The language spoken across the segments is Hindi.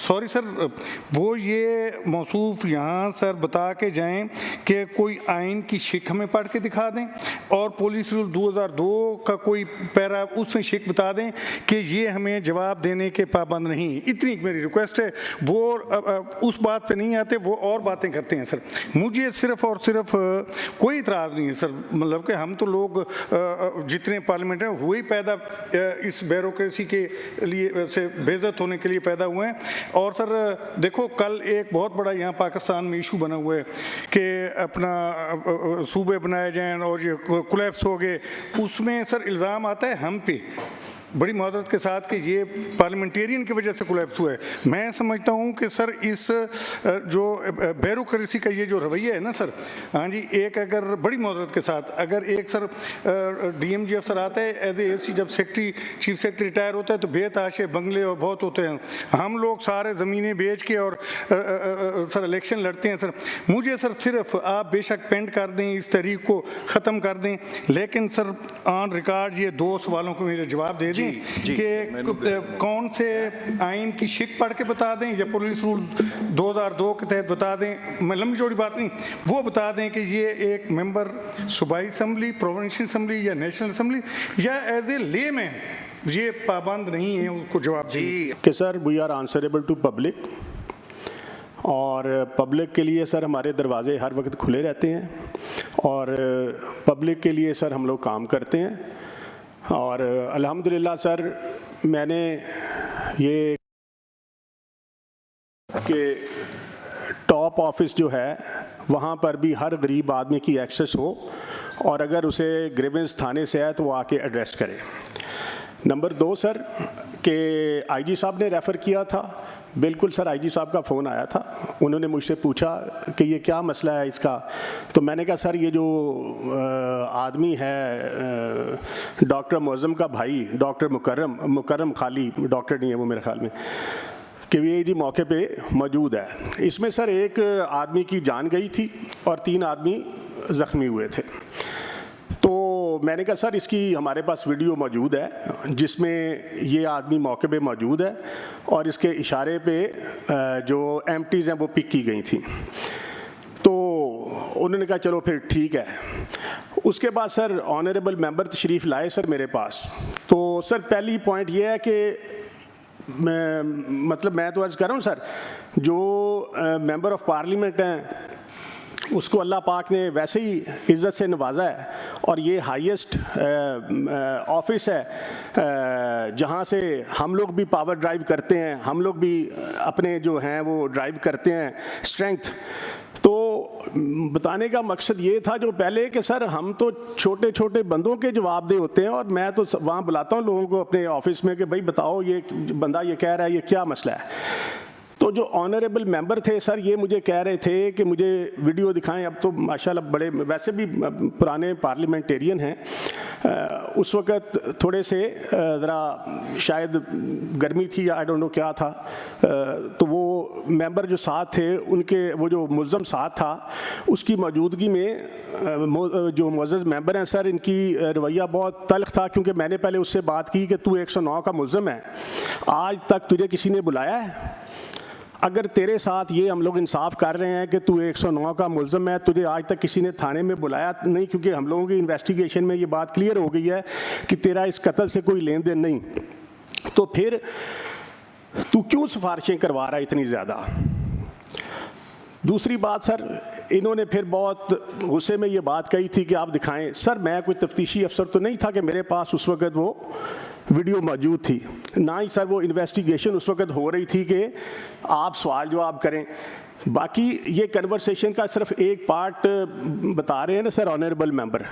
सॉरी सर, वो ये मौसूफ यहाँ सर बता के जाएं कि कोई आइन की शिक हमें पढ़ के दिखा दें और पुलिस रूल 2002 का कोई पैरा उसमें शिक बता दें कि ये हमें जवाब देने के पाबंद नहीं। इतनी मेरी रिक्वेस्ट है। वो उस बात पे नहीं आते, वो और बातें करते हैं सर। मुझे सिर्फ और सिर्फ कोई इतराज़ नहीं है सर, मतलब कि हम तो लोग जितने पार्लियामेंट हैं हुए पैदा इस ब्यूरोक्रेसी के लिए से बेइज्जत होने के लिए पैदा हुए हैं। और सर देखो, कल एक बहुत बड़ा यहाँ पाकिस्तान में इशू बना हुआ है कि अपना सूबे बनाए जाएं और ये कोलैप्स हो गए। उसमें सर इल्ज़ाम आता है हम पे बड़ी मदद के साथ कि ये पार्लियामेंटेरियन की वजह से कोलैप्स हुआ है। मैं समझता हूँ कि सर इस जो ब्यूरोक्रेसी का ये जो रवैया है ना सर, हाँ जी, एक अगर बड़ी मदद के साथ अगर एक सर डीएमजी अफसर आता है एज एसी, जब सेक्रेटरी चीफ सेक्रेटरी रिटायर होता है तो बेताशे बंगले और बहुत होते हैं। हम लोग सारे ज़मीनें बेच के और सर इलेक्शन लड़ते हैं। सर मुझे सर सिर्फ आप बेशक पेंड कर दें, इस तरीक़ को ख़त्म कर दें, लेकिन सर ऑन रिकॉर्ड ये 2 सवालों को मेरे जवाब दे दें कि कौन से आइन की शिक पढ़ के बता दें या पुलिस रूल 2002 के तहत बता दें। मैं लंबी चौड़ी बात नहीं, वो बता दें कि ये एक मेंबर सूबाई असम्बली, प्रोविंशियल असम्बली या नेशनल असम्बली या एज ए लेमैन ये पाबंद नहीं है, उसको जवाब दें कि sir we are answerable to public, और पब्लिक के लिए सर हमारे दरवाजे हर वक्त खुले रहते हैं और पब्लिक के लिए सर हम लोग काम करते हैं। और अल्हम्दुलिल्लाह सर मैंने ये कि टॉप ऑफिस जो है वहाँ पर भी हर गरीब आदमी की एक्सेस हो और अगर उसे ग्रीवेंस थाने से है तो वो आके एड्रेस करे। नंबर 2 सर कि आईजी साहब ने रेफ़र किया था, बिल्कुल सर आईजी साहब का फ़ोन आया था, उन्होंने मुझसे पूछा कि ये क्या मसला है इसका। तो मैंने कहा सर ये जो आदमी है डॉक्टर मुअज़्ज़म का भाई डॉक्टर मुकर्रम खाली, डॉक्टर नहीं है वो मेरे ख्याल में, कि ये जी मौके पे मौजूद है। इसमें सर एक आदमी की जान गई थी और 3 आदमी ज़ख्मी हुए थे। तो मैंने कहा सर इसकी हमारे पास वीडियो मौजूद है जिसमें ये आदमी मौके पे मौजूद है और इसके इशारे पे जो एम्प्टीज़ हैं वो पिक की गई थी। तो उन्होंने कहा चलो फिर ठीक है। उसके बाद सर ऑनरेबल मेंबर तशरीफ़ लाए सर मेरे पास। तो सर पहली पॉइंट ये है कि मैं तो अर्ज़ कर रहा हूँ सर, जो मेंबर ऑफ पार्लियामेंट हैं उसको अल्लाह पाक ने वैसे ही इज़्ज़त से नवाजा है और ये हाईएस्ट ऑफिस है जहाँ से हम लोग भी पावर ड्राइव करते हैं, हम लोग भी अपने जो हैं वो ड्राइव करते हैं स्ट्रेंथ। तो बताने का मकसद ये था जो पहले कि सर हम तो छोटे छोटे बंदों के जवाबदेह होते हैं और मैं तो वहाँ बुलाता हूँ लोगों को अपने ऑफिस में कि भाई बताओ ये बंदा ये कह रहा है, ये क्या मसला है। तो जो ऑनरेबल मेंबर थे सर ये मुझे कह रहे थे कि मुझे वीडियो दिखाएं। अब तो माशाल्लाह बड़े वैसे भी पुराने पार्लियामेंटेरियन हैं, उस वक़्त थोड़े से ज़रा शायद गर्मी थी या आई डोंट नो क्या था, तो वो मेंबर जो साथ थे उनके वो जो मुल्ज़म साथ था उसकी मौजूदगी में जो मुअज़्ज़ज़ मेंबर हैं सर इनकी रवैया बहुत तल्ख़ था, क्योंकि मैंने पहले उससे बात की कि तू 109 का मुल्ज़म है, आज तक तुझे किसी ने बुलाया है? अगर तेरे साथ ये हम लोग इंसाफ कर रहे हैं कि तू 109 का मुल्ज़म है, तुझे आज तक किसी ने थाने में बुलाया नहीं, क्योंकि हम लोगों की इन्वेस्टिगेशन में ये बात क्लियर हो गई है कि तेरा इस कत्ल से कोई लेन देन नहीं, तो फिर तू क्यों सिफारिशें करवा रहा है इतनी ज़्यादा? दूसरी बात सर, इन्होंने फिर बहुत गुस्से में ये बात कही थी कि आप दिखाएं। सर मैं कोई तफ्तीशी अफसर तो नहीं था कि मेरे पास उस वक़्त वो वीडियो मौजूद थी, ना ही सर वो इन्वेस्टिगेशन उस वक़्त हो रही थी कि आप सवाल जवाब करें। बाकी ये कन्वर्सेशन का सिर्फ एक पार्ट बता रहे हैं ना सर ऑनरेबल मेंबर।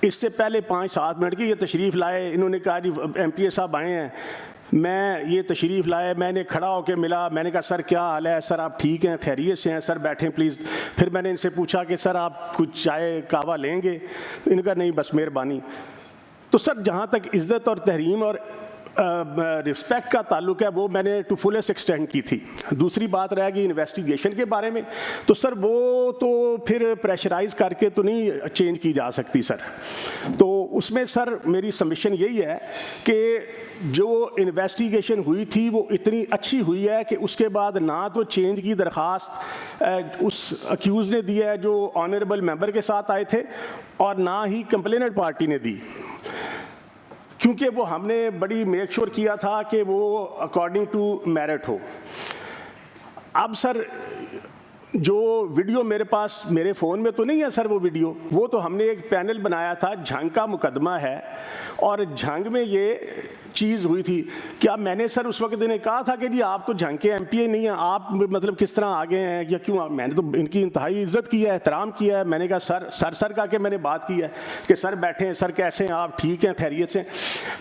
इससे पहले 5-7 मिनट की ये तशरीफ़ लाए, इन्होंने कहा जी MPA साहब आए हैं, मैं ये तशरीफ़ लाए, मैंने खड़ा होकर मिला, मैंने कहा सर क्या हाल है, सर आप ठीक हैं, खैरियत से हैं, सर बैठें प्लीज़। फिर मैंने इनसे पूछा कि सर आप कुछ चाय कहवा लेंगे? इनका नहीं बस मेहरबानी। तो सर जहाँ तक इज़्ज़त और तहरीम और रिस्पेक्ट का ताल्लुक है वो मैंने टू फुलेस्ट एक्सटेंड की थी। दूसरी बात रह गई इन्वेस्टिगेशन के बारे में, तो सर वो तो फिर प्रेशराइज करके तो नहीं चेंज की जा सकती सर। तो उसमें सर मेरी सबमिशन यही है कि जो इन्वेस्टिगेशन हुई थी वो इतनी अच्छी हुई है कि उसके बाद ना तो चेंज की दरख्वास्त उस अक्यूज़ ने दी है जो ऑनरेबल मेंबर के साथ आए थे, और ना ही कंप्लेनेंट पार्टी ने दी, क्योंकि वो हमने बड़ी मेक श्योर किया था कि वो अकॉर्डिंग टू मेरिट हो। अब सर जो वीडियो मेरे पास मेरे फ़ोन में तो नहीं है सर, वो वो तो हमने एक पैनल बनाया था, झंग का मुकदमा है, और झंग में ये चीज़ हुई थी। क्या मैंने सर उस वक्त इन्हें कहा था कि जी आप तो झंग के एमपीए नहीं हैं, आप मतलब किस तरह आ गए हैं या क्यों? मैंने तो इनकी इंतहाई इज्जत की है, एहतराम किया है। मैंने कहा सर कहा के मैंने बात की है कि सर बैठे हैं, सर कैसे हैं आप, ठीक हैं, खैरियत से।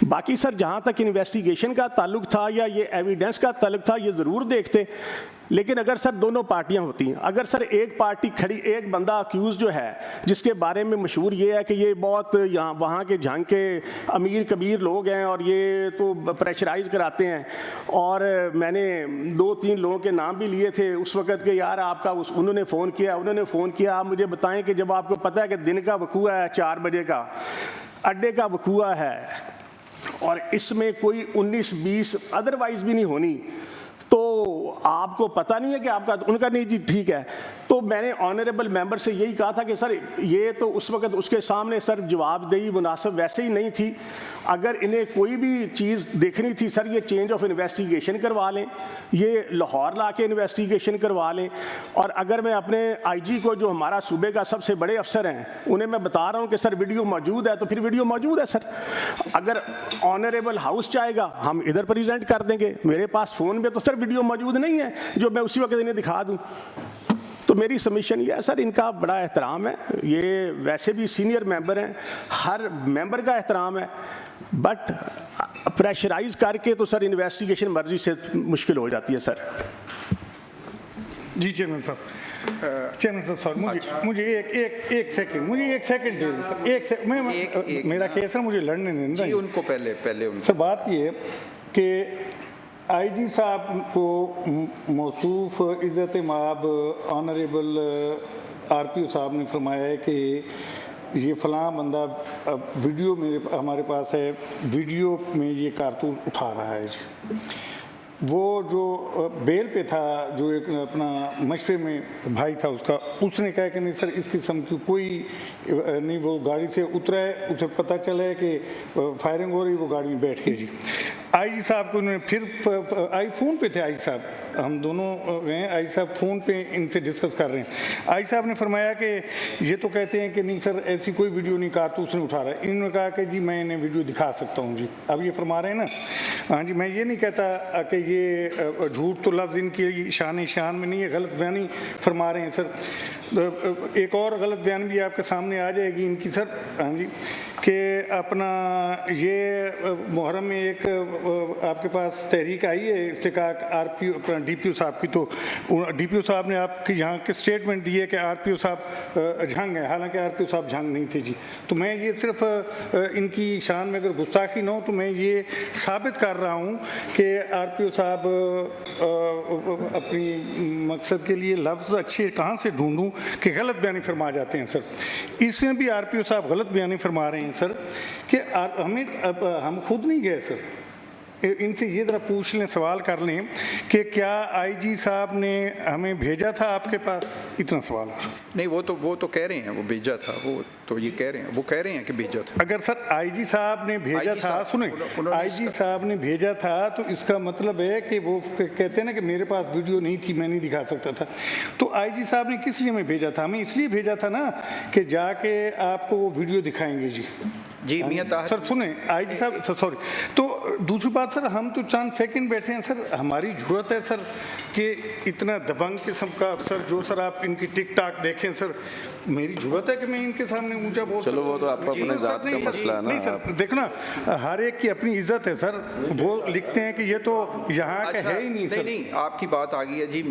बाकी सर जहाँ तक इन्वेस्टिगेशन का ताल्लुक था या ये एविडेंस का ताल्लुक था, ये ज़रूर देखते, लेकिन अगर सर दोनों पार्टियां होती हैं, अगर सर एक पार्टी खड़ी, एक बंदा अक्यूज जो है जिसके बारे में मशहूर ये है कि ये बहुत यहाँ वहाँ के झंग के अमीर कबीर लोग हैं और ये तो प्रेशराइज कराते हैं, और मैंने 2-3 लोगों के नाम भी लिए थे उस वक़्त के, यार आपका उन्होंने फ़ोन किया, आप मुझे बताएं कि जब आपको पता है कि दिन का वकूआ है, 4 बजे का अड्डे का वकूआ है, और इसमें कोई 19-20 अदरवाइज भी नहीं होनी, तो आपको पता नहीं है कि आपका, उनका नहीं जी ठीक है। तो मैंने ऑनरेबल मेंबर से यही कहा था कि सर ये तो उस वक्त उसके सामने सर जवाबदेही मुनासिब वैसे ही नहीं थी। अगर इन्हें कोई भी चीज़ देखनी थी सर, ये चेंज ऑफ इन्वेस्टिगेशन करवा लें, ये लाहौर ला के इन्वेस्टिगेशन करवा लें, और अगर मैं अपने आईजी को, जो हमारा सूबे का सबसे बड़े अफसर हैं, उन्हें मैं बता रहा हूँ कि सर वीडियो मौजूद है, तो फिर वीडियो मौजूद है सर। अगर ऑनरेबल हाउस चाहेगा हम इधर प्रेजेंट कर देंगे, मेरे पास फ़ोन में तो सर वीडियो मौजूद नहीं है जो मैं उसी वक्त इन्हें दिखा दूँ। तो मेरी सबमिशन ये है सर, इनका बड़ा एहतराम है, ये वैसे भी सीनियर मेंबर हैं, हर मेंबर का एहतराम है, बट प्रेशराइज करके तो सर इन्वेस्टिगेशन मर्जी से मुश्किल हो जाती है सर। जी चेयरमैन साहब, सॉरी, मुझे एक सेकंड दे दें सर, मेरा केस है, मुझे लड़ने नहीं दें उनको पहले उनको। सर बात ये कि आईजी साहब को मौसूफ इज़्ज़त माब ऑनरेबल आरपीओ साहब ने फरमाया है कि ये फ़लाँ बंदा वीडियो हमारे पास है, वीडियो में ये कारतूस उठा रहा है जी। वो जो बेल पे था, जो एक अपना मशवरे में भाई था उसका, उसने कहा कि नहीं सर इस किस्म की कोई नहीं, वो गाड़ी से उतरा है, उसे पता चला है कि फायरिंग हो रही, वो गाड़ी में बैठ के जी। आईजी साहब को उन्होंने फिर फ़ोन पे थे, आईजी साहब हम दोनों गए, आईजी साहब फ़ोन पे इनसे डिस्कस कर रहे हैं। आईजी साहब ने फरमाया कि ये तो कहते हैं कि नहीं सर ऐसी कोई वीडियो नहीं, कारतूस नहीं उठा रहा है। इन्होंने कहा कि जी मैं इन्हें वीडियो दिखा सकता हूँ जी। अब ये फरमा रहे हैं ना, हाँ जी, मैं ये नहीं कहता कि ये झूठ तो लफ्ज़ इनकी शान में नहीं है, गलत बयानी फरमा रहे हैं सर। एक और गलत बयान भी आपके सामने आ जाएगी इनकी सर, हाँ जी, कि अपना ये मुहर्रम में एक आपके पास तहरीक आई है इस्तिकाक आरपीओ अपना डीपीओ साहब की, तो डीपीओ साहब ने आपके यहाँ के स्टेटमेंट दिए कि आरपीओ साहब झंग है, हालांकि आरपीओ साहब झंग नहीं थे जी। तो मैं ये सिर्फ इनकी शान में अगर गुस्ताखी न हो तो मैं ये साबित कर रहा हूँ कि आरपीओ साहब अपनी मकसद के लिए लफ्ज़ अच्छे कहाँ से ढूंढूं कि गलत बयानी फरमा जाते हैं सर। इसमें भी आरपीओ साहब गलत बयानी फरमा रहे हैं सर कि हम खुद नहीं गए सर, इनसे ये ज़रा पूछ लें, सवाल कर लें कि क्या आईजी साहब ने हमें भेजा था आपके पास, इतना सवाल। नहीं वो तो कह रहे हैं वो भेजा था, वो तो ये कह रहे हैं, वो कह रहे हैं कि भेजा था। अगर सर आईजी साहब ने भेजा था, सुने, आईजी साहब ने भेजा था तो इसका मतलब है कि वो कहते हैं ना कि मेरे पास वीडियो नहीं थी, मैं नहीं दिखा सकता था। तो आईजी साहब ने किस लिए हमें भेजा था? हमें इसलिए भेजा था ना कि जाके आपको वो वीडियो दिखाएंगे जी। मियां ताहिर सर सुने, आईजी साहब सॉरी, तो दूसरी बात सर, हम तो चंद सेकंड बैठे हैं सर, हमारी जरूरत है सर कि इतना दबंग किस्म का अफसर जो सर आप इनकी टिक टाक देखें सर, मेरी जरूरत है कि मैं इनके सामने ऊंचा बोल। चलो वो तो आपका अपने जात का मसला है ना। नहीं सर देखो ना, हर एक की अपनी इज्जत है सर, वो लिखते हैं कि ये तो यहाँ का है ही नहीं सर। नहीं आपकी बात आ गई है जी।